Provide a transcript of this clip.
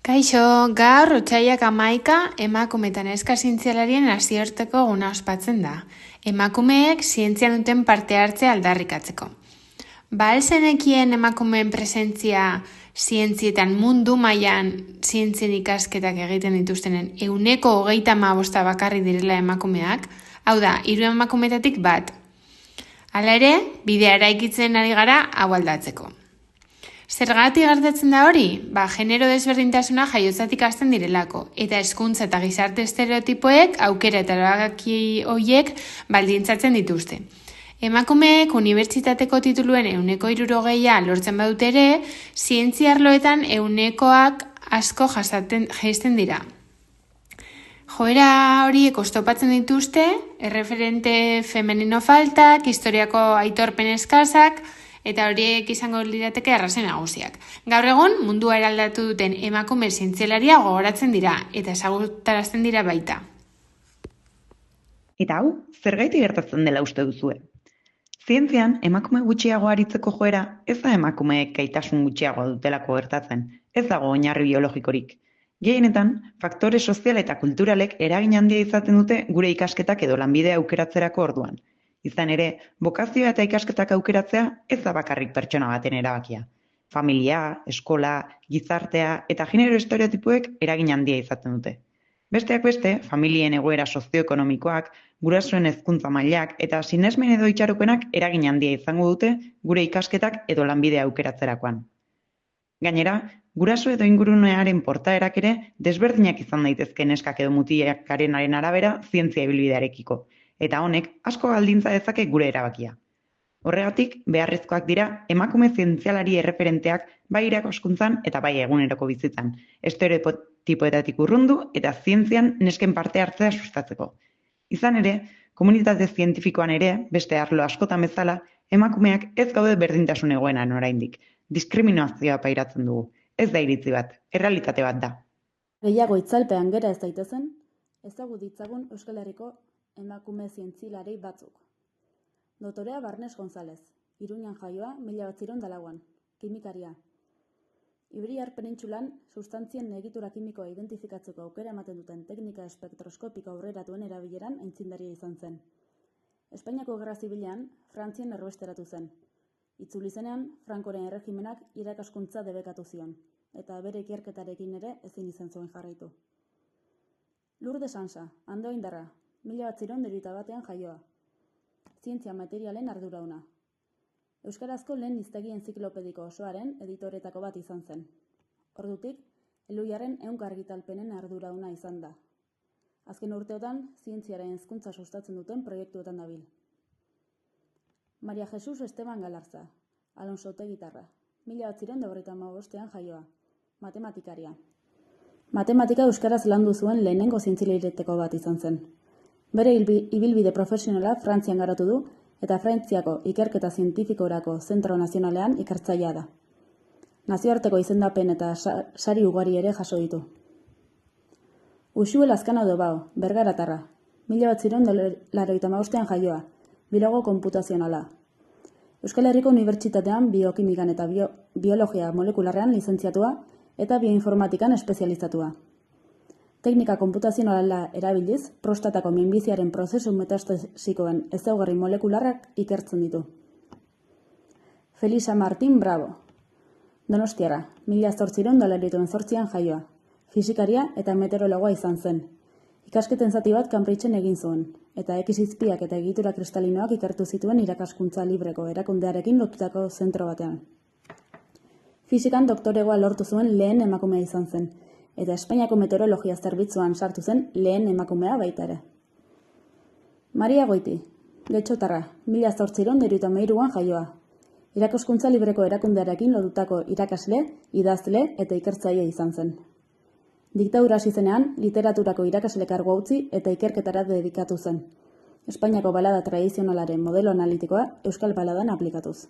Kaixo, gaur otsailak 11 emakume eta neska zientzialarien nazioarteko eguna ospatzen da. Emakumeek zientzian duten parte hartzea aldarrikatzeko. Al zenekien emakumeen presentzia zientzietan mundu mailan zientzien ikasketak egiten dituztenen 25% bakarrik direla emakumeak, hau da, 3 emakumetatik bat. Hala ere, bidea eraikitzen ari gara hau aldatzeko. Zergatik gertatzen da hori? Genero desberdintasuna jaiotzatik hasten direlako, eta hezkuntza eta gizarte estereotipoek aukera eta erabaki horiek baldintzatzen dituzte. Emakumeek unibertsitateko tituluen 60% lortzen badute ere, zientzia arloetan 100%ak asko jaisten dira. Joera horiek oztopatzen dituzte, erreferente femenino faltak, historiako aitorpen eskasak, eta horiek izango lirateke arrazoi nagusiak. Gaur egun, mundua eraldatu duten emakume zientzialaria gogoratzen dira, eta ezagutarazten dira baita. Eta hau, zergatik gertatzen dela uste duzue? Zientzian, emakume gutxiago aritzeko joera, ez da emakumeek gaitasun gutxiago dutelako gertatzen, ez dago oinarri biologikorik. Gehienetan, faktore sozial eta kulturalek eragin handia izaten dute gure ikasketak edo lanbidea aukeratzerako orduan. Izan ere, bokazioa eta ikasketak aukeratzea ez da bakarrik pertsona baten erabakia. Familia, eskola, gizartea eta genero estereotipoek eragin handia izaten dute. Besteak beste, familien egoera sozioekonomikoak, gurasoen hezkuntza mailak eta sinesmen edo itxaropenak eragin handia izango dute gure ikasketak edo lanbidea aukeratzerakoan. Gainera, guraso edo ingurunearen portaerak ere desberdinak izan daitezke neskak edo mutilakarenaren arabera zientzia ibilbidearekiko. Eta honek asko baldintza dezake gure erabakia. Horregatik, beharrezkoak dira emakume zientzialari erreferenteak bai irakaskuntzan eta bai eguneroko bizitzan, estereotipoetatik urrundu eta zientzian nesken parte hartzea sustatzeko. Izan ere, komunitate zientifikoan ere, beste arlo askotan bezala, emakumeak ez gaude berdintasun egoeran oraindik. Diskriminazioa pairatzen dugu. Ez da iritzi bat, errealitate bat da. Gehiago itzalpean gera ez daitezen, ezagut ditzagun Euskal Herriko emakume zientzialari batzuk. Dotorea Barnes González, Iruñan jaioa, 1904, kimikaria. Iberiar penintsulan, sustantzien egitura kimikoa identifikatzeko aukera ematen duten teknika espektroskopiko aurreratuen erabileran aitzindaria izan zen. Espainiako Gerra Zibilean, Frantzian erbesteratu zen. Itzuli zenean, Frankoren erregimenak irakaskuntza debekatu zion, eta bere ikerketarekin ere ezin izan zuen jarraitu. Lourdes Sansa, Andoaindarra, 1921 jaioa. Zientzia materialen ardurauna. Euskarazko lehen hiztegi enziklopediko osoaren editoretako bat izan zen. Ordutik, Eluiaren 100 argitalpenen ardurauna izan da. Azken urteotan, zientziaren hezkuntza sustatzen duten proiektuetan dabil. Maria Jesus Esteban Galarza, Alonso Otegitarra, 1955 jaioa, matematikaria. Matematika euskaraz landu zuen lehenengo zientzialeteko bat izan zen. Bere ibilbide profesionala Frantzian garatu du eta Frantziako ikerketa zientifikorako Zentro Nazionalean ikertzailea da. Nazioarteko izendapen eta sari ugari ere jaso ditu. Uxue Lazkano Dobao, Bergaratarra, 1985 jaioa, biologo konputazionala. Euskal Herriko Unibertsitatean biokimikan eta biologia molekularrean lizentziatua eta bioinformatikan espezializatua. Teknika konputazionala erabiliz, prostatako minbiziaren prozesu metastasikoen ezaugarri molekularrak ikertzen ditu. Felisa Martín Bravo, Donostiarra, 1918 jaioa, fisikaria eta meteorologoa izan zen. Ikasketen zati bat Cambridgen egin zuen, eta X-izpiak eta egitura kristalinoak ikertu zituen irakaskuntza libreko erakundearekin lotutako zentro batean. Fisikan doktoregoa lortu zuen lehen emakumea izan zen, eta Espainiako meteorologia zerbitzuan sartu zen lehen emakumea baita ere. Maria Goiti, Getxotarra, 1973 jaioa. Irakaskuntza libreko erakundearekin lotutako irakasle, idazle eta ikertzaile izan zen. Diktadura hasi zenean, literaturako irakasle kargua utzi eta ikerketara dedikatu zen. Espainiako balada tradizionalaren modelo analitikoa Euskal baladan aplikatuz.